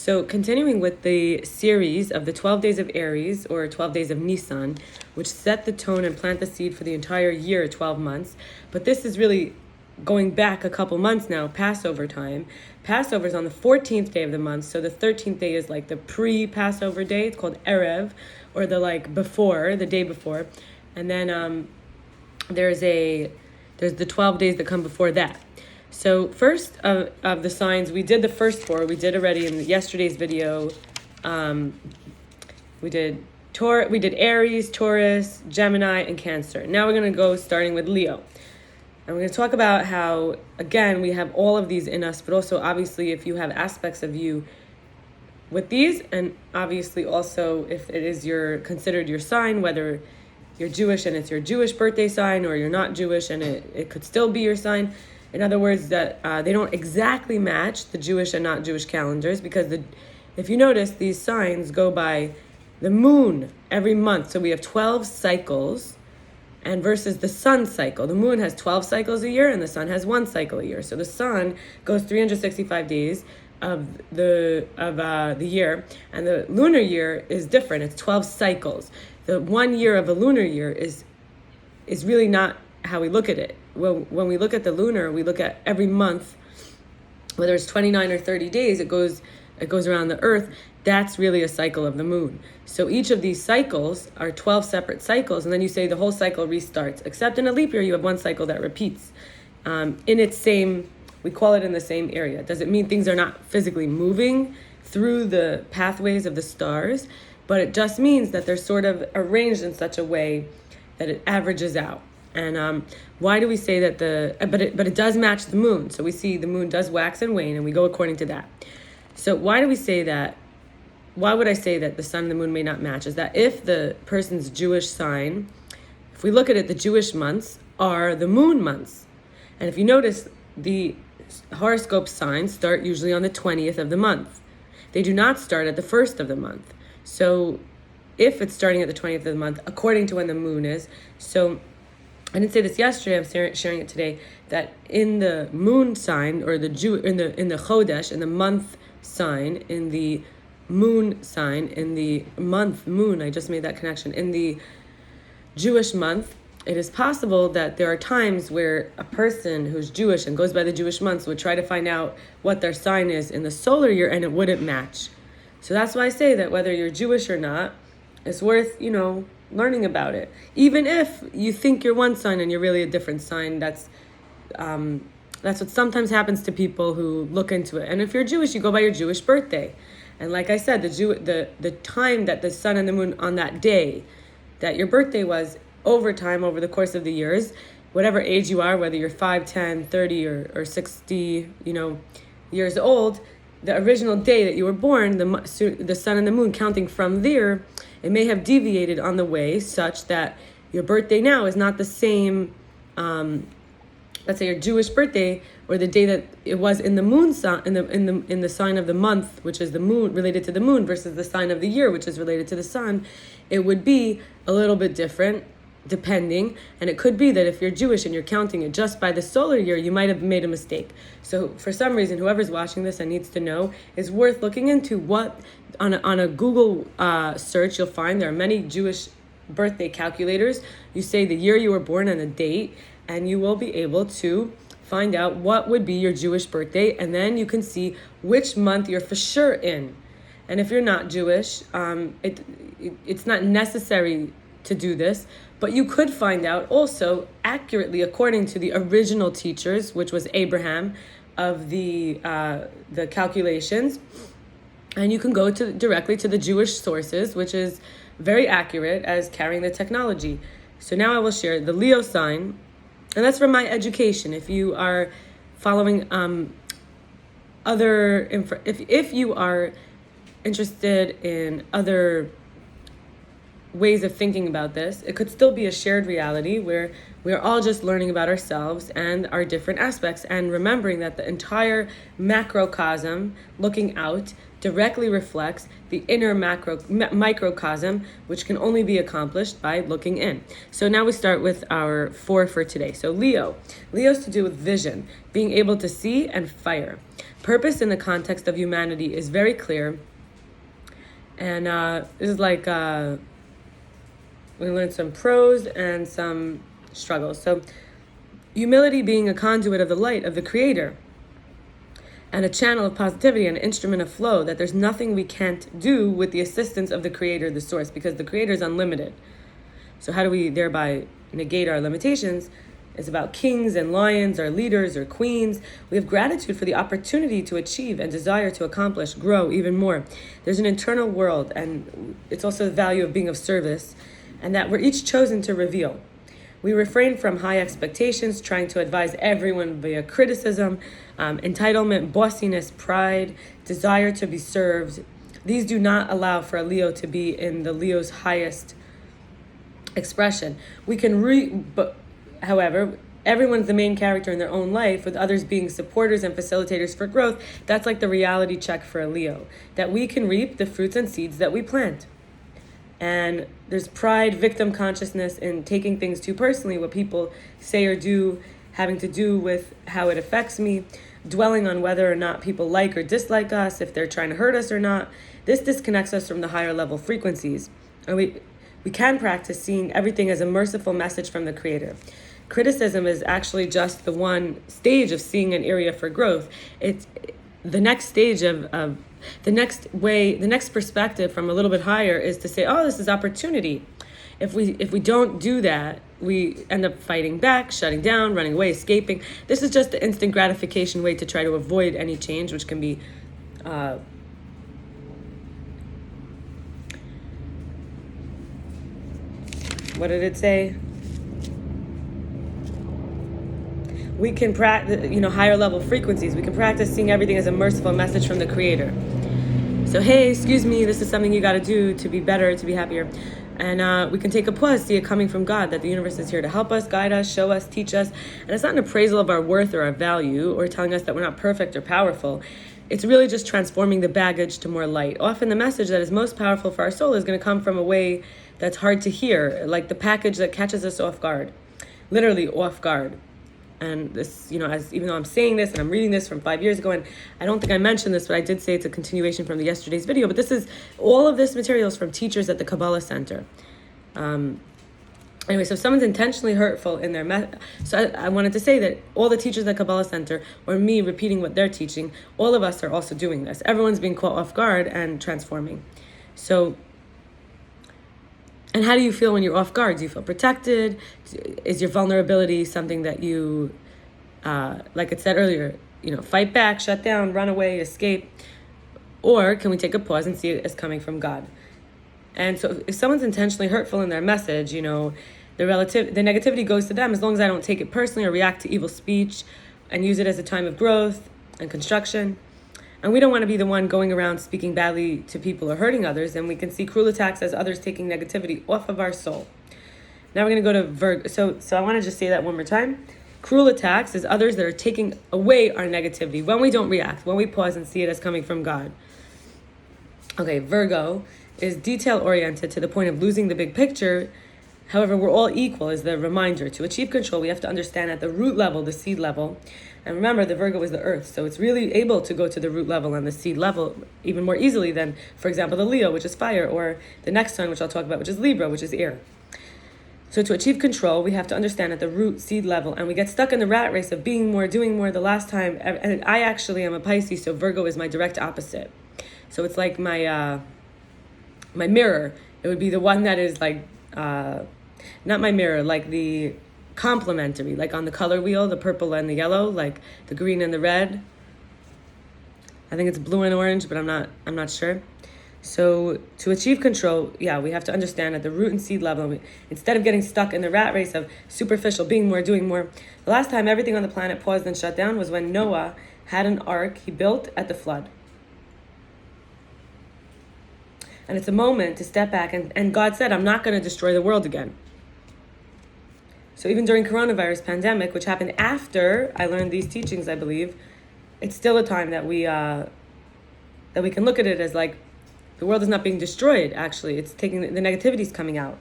So continuing with the series of the 12 days of Aries, or 12 days of Nissan, which set the tone and plant the seed for the entire year, 12 months. But this is really going back a couple months now, Passover time. Passover is on the 14th day of the month, so the 13th day is like the pre-Passover day. It's called Erev, or the day before. And then there's the 12 days that come before that. So first of the signs, we did the first four. We did already in yesterday's video. We did Aries, Taurus, Gemini, and Cancer. Now we're going to go starting with Leo. And we're going to talk about how, again, we have all of these in us, but also obviously if you have aspects of you with these, and obviously also if it is considered your sign, whether you're Jewish and it's your Jewish birthday sign, or you're not Jewish and it could still be your sign. In other words, that they don't exactly match the Jewish and not Jewish calendars, because if you notice, these signs go by the moon every month. So we have 12 cycles, and versus the sun cycle. The moon has 12 cycles a year and the sun has 1 cycle a year. So the sun goes 365 days of the year, and the lunar year is different. It's 12 cycles. The 1 year of a lunar year is really not how we look at it. When we look at the lunar, we look at every month, whether it's 29 or 30 days, it goes around the earth. That's really a cycle of the moon. So each of these cycles are 12 separate cycles, and then you say the whole cycle restarts. Except in a leap year, you have 1 cycle that repeats we call it in the same area. Does it mean things are not physically moving through the pathways of the stars? But it just means that they're sort of arranged in such a way that it averages out. And why do we say that but it does match the moon? So we see the moon does wax and wane, and we go according to that. So why do we say that? Why would I say that the sun and the moon may not match? Is that if the person's Jewish sign, if we look at it, the Jewish months are the moon months. And if you notice, the horoscope signs start usually on the 20th of the month. They do not start at the 1st of the month. So if it's starting at the 20th of the month, according to when the moon is, so I didn't say this yesterday, I'm sharing it today, that in the moon sign, or in the Chodesh, in the month sign, in the moon sign, in the month moon, I just made that connection, in the Jewish month, it is possible that there are times where a person who's Jewish and goes by the Jewish months would try to find out what their sign is in the solar year, and it wouldn't match. So that's why I say that whether you're Jewish or not, it's worth, learning about it. Even if you think you're one sign and you're really a different sign, that's what sometimes happens to people who look into it. And if you're Jewish, you go by your Jewish birthday. And like I said, the time that the sun and the moon on that day, that your birthday was, over time, over the course of the years, whatever age you are, whether you're 5, 10, 30, or 60, years old, the original day that you were born, the sun and the moon counting from there, it may have deviated on the way such that your birthday now is not the same. Let's say your Jewish birthday, or the day that it was in the moon sign, in the sign of the month, which is the moon, related to the moon, versus the sign of the year, which is related to the sun, it would be a little bit different, depending. And it could be that if you're Jewish and you're counting it just by the solar year, you might have made a mistake. So for some reason, whoever's watching this and needs to know, is worth looking into what, on a Google search, you'll find there are many Jewish birthday calculators. You say the year you were born and the date, and you will be able to find out what would be your Jewish birthday, and then you can see which month you're for sure in. And if you're not Jewish, it's not necessary to do this, but you could find out also accurately according to the original teachers, which was Abraham, of the calculations, and you can go directly to the Jewish sources, which is very accurate as carrying the technology. So now I will share the Leo sign, and that's from my education. If you are following if you are interested in other ways of thinking about this, it could still be a shared reality where we're all just learning about ourselves and our different aspects, and remembering that the entire macrocosm looking out directly reflects the inner microcosm, which can only be accomplished by looking in. So now we start with our 4 for today. So Leo's to do with vision, being able to see and fire. Purpose in the context of humanity is very clear. And this is like, we learned some pros and some struggles. So humility being a conduit of the light of the Creator and a channel of positivity and an instrument of flow, that there's nothing we can't do with the assistance of the Creator, the Source, because the Creator is unlimited. So how do we thereby negate our limitations? It's about kings and lions, or leaders or queens. We have gratitude for the opportunity to achieve and desire to accomplish, grow even more. There's an internal world, and it's also the value of being of service, and that we're each chosen to reveal. We refrain from high expectations, trying to advise everyone via criticism, entitlement, bossiness, pride, desire to be served. These do not allow for a Leo to be in the Leo's highest expression. We can but however, everyone's the main character in their own life, with others being supporters and facilitators for growth. That's like the reality check for a Leo, that we can reap the fruits and seeds that we plant. And there's pride, victim consciousness in taking things too personally, what people say or do having to do with how it affects me, dwelling on whether or not people like or dislike us, if they're trying to hurt us or not. This disconnects us from the higher level frequencies. And we can practice seeing everything as a merciful message from the Creator. Criticism is actually just the one stage of seeing an area for growth. It's the next stage of the next perspective from a little bit higher is to say, oh, this is opportunity. If we don't do that, we end up fighting back, shutting down, running away, escaping. This is just the instant gratification way to try to avoid any change, which can be what did it say? We can practice, higher level frequencies. We can practice seeing everything as a merciful message from the Creator. So, hey, excuse me, this is something you got to do to be better, to be happier. And we can take a pause, see it coming from God, that the universe is here to help us, guide us, show us, teach us. And it's not an appraisal of our worth or our value, or telling us that we're not perfect or powerful. It's really just transforming the baggage to more light. Often the message that is most powerful for our soul is going to come from a way that's hard to hear, like the package that catches us off guard, literally off guard. And this, even though I'm saying this and I'm reading this from 5 years ago, and I don't think I mentioned this, but I did say it's a continuation from yesterday's video. But all of this material is from teachers at the Kabbalah Center. Anyway, so if someone's intentionally hurtful in their so I wanted to say that all the teachers at Kabbalah Center, or me repeating what they're teaching, all of us are also doing this. Everyone's being caught off guard and transforming. So, and how do you feel when you're off guard? Do you feel protected? Is your vulnerability something that you, like it said earlier, fight back, shut down, run away, escape? Or can we take a pause and see it as coming from God? And so if someone's intentionally hurtful in their message, the negativity goes to them, as long as I don't take it personally or react to evil speech and use it as a time of growth and construction. And we don't want to be the one going around speaking badly to people or hurting others. And we can see cruel attacks as others taking negativity off of our soul. Now we're going to go to Virgo. So I want to just say that one more time. Cruel attacks is others that are taking away our negativity when we don't react, when we pause and see it as coming from God. Okay, Virgo is detail-oriented to the point of losing the big picture. However, we're all equal is the reminder. To achieve control, we have to understand at the root level, the seed level. And remember, the Virgo is the earth, so it's really able to go to the root level and the seed level even more easily than, for example, the Leo, which is fire, or the next sign, which I'll talk about, which is Libra, which is air. So to achieve control, we have to understand at the root seed level, and we get stuck in the rat race of being more, doing more the last time. And I actually am a Pisces, so Virgo is my direct opposite. So it's like my mirror. It would be the one that is like, not my mirror, like the complementary, like on the color wheel, the purple and the yellow, like the green and the red. I think it's blue and orange, but I'm not sure. So to achieve control, we have to understand at the root and seed level, instead of getting stuck in the rat race of superficial, being more, doing more. The last time everything on the planet paused and shut down was when Noah had an ark he built at the flood. And it's a moment to step back, and God said, I'm not going to destroy the world again. So even during coronavirus pandemic, which happened after I learned these teachings, I believe, it's still a time that we can look at it as like the world is not being destroyed. Actually, it's taking the negativity's coming out.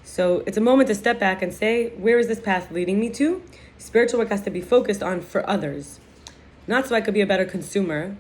So it's a moment to step back and say, where is this path leading me to? Spiritual work has to be focused on for others. not so I could be a better consumer.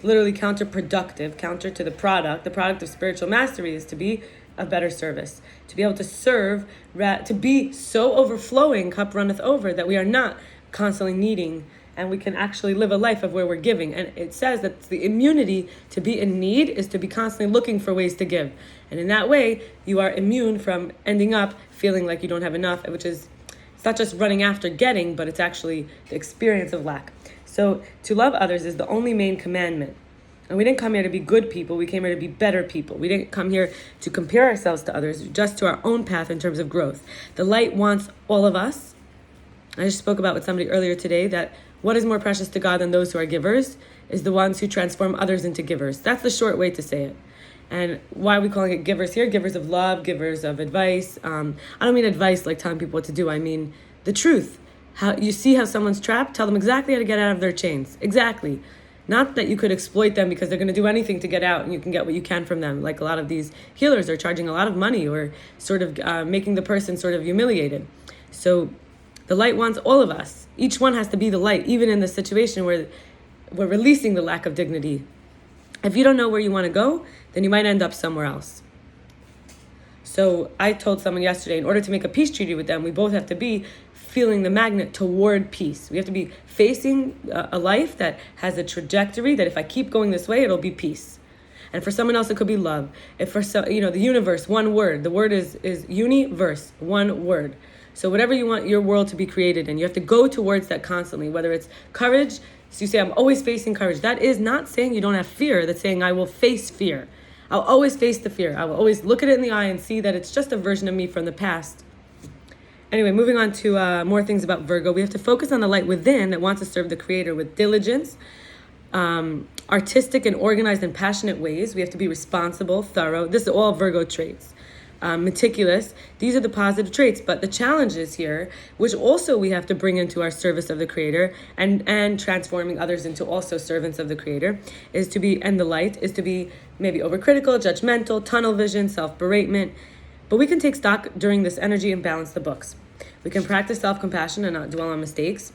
Literally counterproductive, counter to the product. The product of spiritual mastery is to be a better service, to be able to serve, to be so overflowing, cup runneth over, that we are not constantly needing, and we can actually live a life of where we're giving. And it says that the immunity to be in need is to be constantly looking for ways to give. And in that way, you are immune from ending up feeling like you don't have enough, which is, it's not just running after getting, but it's actually the experience of lack. So to love others is the only main commandment. And we didn't come here to be good people. We came here to be better people. We didn't come here to compare ourselves to others, just to our own path in terms of growth. The light wants all of us. I just spoke about with somebody earlier today that what is more precious to God than those who are givers is the ones who transform others into givers. That's the short way to say it. And why are we calling it givers here? Givers of love, givers of advice. I don't mean advice like telling people what to do. I mean the truth. How you see how someone's trapped, tell them exactly how to get out of their chains. Exactly. Not that you could exploit them because they're going to do anything to get out and you can get what you can from them. Like a lot of these healers are charging a lot of money or sort of making the person sort of humiliated. So the light wants all of us. Each one has to be the light, even in the situation where we're releasing the lack of dignity. If you don't know where you want to go, then you might end up somewhere else. So I told someone yesterday, in order to make a peace treaty with them, we both have to be feeling the magnet toward peace. We have to be facing a life that has a trajectory that if I keep going this way, it'll be peace. And for someone else, it could be love. If for some, the universe, one word. The word is universe, one word. So whatever you want your world to be created in, you have to go towards that constantly, whether it's courage. So you say, I'm always facing courage. That is not saying you don't have fear. That's saying I will face fear. I'll always face the fear. I will always look at it in the eye and see that it's just a version of me from the past. Anyway, moving on to more things about Virgo. We have to focus on the light within that wants to serve the Creator with diligence, artistic and organized and passionate ways. We have to be responsible, thorough. This is all Virgo traits. Meticulous. These are the positive traits, but the challenges here, which also we have to bring into our service of the Creator and transforming others into also servants of the Creator, is to be, and the light is to be maybe overcritical, judgmental, tunnel vision, self-beratement. But we can take stock during this energy and balance the books. We can practice self-compassion and not dwell on mistakes.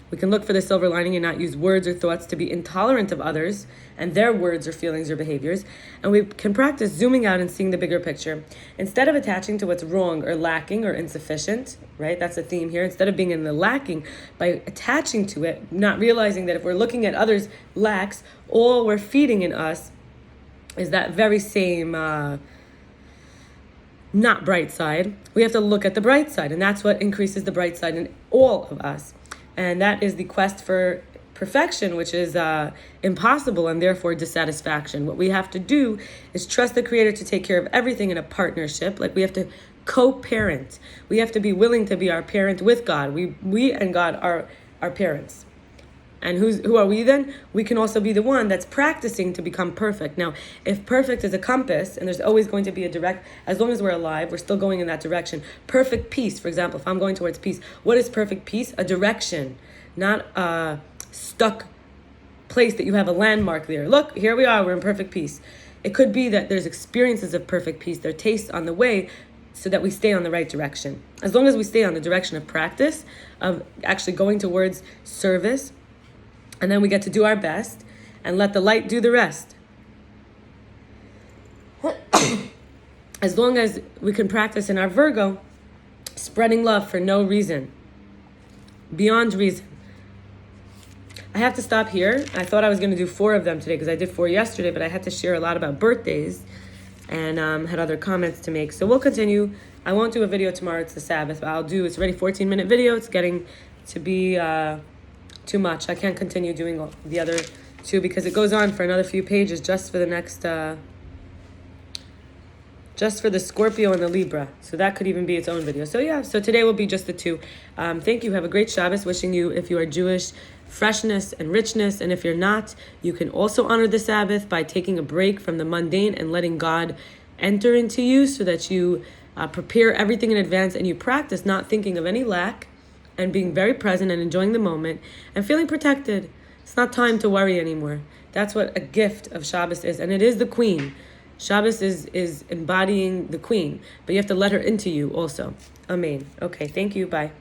We can look for the silver lining and not use words or thoughts to be intolerant of others and their words or feelings or behaviors. And we can practice zooming out and seeing the bigger picture. Instead of attaching to what's wrong or lacking or insufficient, right? That's the theme here. Instead of being in the lacking, by attaching to it, not realizing that if we're looking at others' lacks, all we're feeding in us is that very same not bright side. We have to look at the bright side, and that's what increases the bright side in all of us. And that is the quest for perfection, which is impossible and therefore dissatisfaction. What we have to do is trust the Creator to take care of everything in a partnership. Like we have to co-parent. We have to be willing to be our parent with God. We and God are our parents. And who are we then? We can also be the one that's practicing to become perfect. Now, if perfect is a compass, and there's always going to be as long as we're alive, we're still going in that direction. Perfect peace, for example, if I'm going towards peace, what is perfect peace? A direction, not a stuck place that you have a landmark there. Look, here we are, we're in perfect peace. It could be that there's experiences of perfect peace, there are tastes on the way, so that we stay on the right direction. As long as we stay on the direction of practice, of actually going towards service, and then we get to do our best and let the light do the rest. As long as we can practice in our Virgo, spreading love for no reason, beyond reason. I have to stop here. I thought I was going to do 4 of them today because I did 4 yesterday, but I had to share a lot about birthdays and had other comments to make. So we'll continue. I won't do a video tomorrow. It's the Sabbath, but it's already a 14-minute video. It's getting to be too much. I can't continue doing the other 2 because it goes on for another few pages just for the next, just for the Scorpio and the Libra. So that could even be its own video. So yeah, so today will be just the 2. Thank you. Have a great Shabbos. Wishing you, if you are Jewish, freshness and richness. And if you're not, you can also honor the Sabbath by taking a break from the mundane and letting God enter into you so that you prepare everything in advance and you practice not thinking of any lack and being very present and enjoying the moment and feeling protected. It's not time to worry anymore. That's what a gift of Shabbos is. And it is the queen. Shabbos is embodying the queen, but you have to let her into you also. Amen. Okay, thank you. Bye.